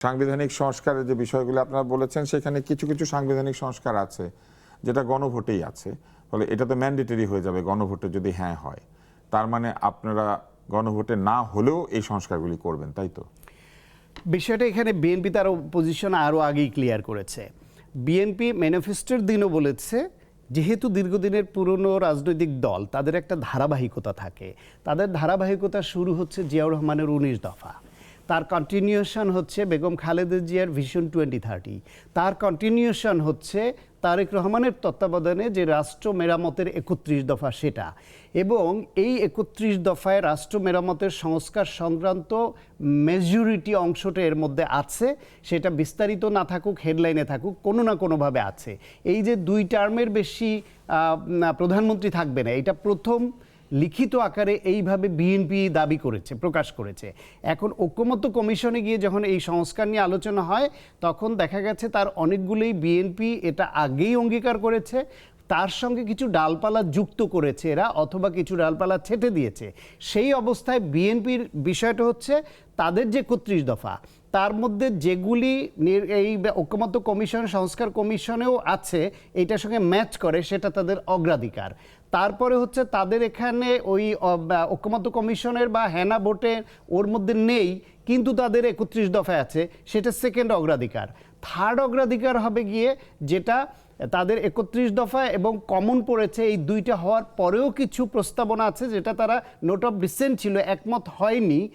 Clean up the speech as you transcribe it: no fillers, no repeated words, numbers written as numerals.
সাংবিধানিক সংস্কারের যে বিষয়গুলো আপনারা বলেছেন সেখানে কিছু কিছু সাংবিধানিক সংস্কার আছে যেটা গণভোটেই আছে, ফলে এটা তো ম্যান্ডেটরি হয়ে যাবে গণভোটে যদি হ্যাঁ হয়। তার মানে আপনারা গণভোটে না হলেও এই সংস্কারগুলি করবেন, তাই তো? বিষয়টা এখানে বিএনপি তার পজিশন আরও আগেই ক্লিয়ার করেছে। বিএনপি ম্যানিফেস্টোর দিনও বলেছে, যেহেতু দীর্ঘদিনের পুরনো রাজনৈতিক দল, তাদের একটা ধারাবাহিকতা থাকে। তাদের ধারাবাহিকতা শুরু হচ্ছে জিয়াউর রহমানের 19 দফা, তার কন্টিনিউশন হচ্ছে বেগম খালেদা জিয়ার ভিশন 2030, তার কন্টিনিউশন হচ্ছে তারেক রহমানের তত্ত্বাবধানে যে রাষ্ট্র মেরামতের 31 দফা সেটা, এবং এই 31 দফায় রাষ্ট্র মেরামতের সংস্কার সংক্রান্ত মেজরিটি অংশটা এর মধ্যে আছে। সেটা বিস্তারিত না থাকুক, হেডলাইনে থাকুক, কোনো না কোনোভাবে আছে। এই যে 2 টার্মের বেশি প্রধানমন্ত্রী থাকবে না, এটা প্রথম লিখিত আকারে এইভাবে বিএনপি দাবি করেছে, প্রকাশ করেছে। এখন ঐকমত্য কমিশনে গিয়ে যখন এই সংস্কার নিয়ে আলোচনা হয়, তখন দেখা গেছে তার অনেকগুলোই বিএনপি এটা আগেই অঙ্গীকার করেছে, তার সঙ্গে কিছু ডালপালা যুক্ত করেছে এরা, অথবা কিছু ডালপালা ছেটে দিয়েছে। সেই অবস্থায় বিএনপির বিষয়টা হচ্ছে তাদের যে 31 দফা, তার মধ্যে যেগুলি এই ঐকমত্য কমিশন, সংস্কার কমিশনেও আছে, এইটার সঙ্গে ম্যাচ করে, সেটা তাদের অগ্রাধিকার। তারপরে হচ্ছে তাদের এখানে ওই ঐকমত্য কমিশনের বা হেনা ভোটে ওর মধ্যে নেই, কিন্তু তাদের 31 দফায় আছে, সেটা সেকেন্ড অগ্রাধিকার। থার্ড অগ্রাধিকার হবে গিয়ে যেটা তাদের 31 দফা এবং কমন পড়েছে, এই দুইটা হওয়ার পরেও কিছু প্রস্তাবনা আছে যেটা তারা নোট অফ ডিসেন্ট ছিল, একমত হয়নি,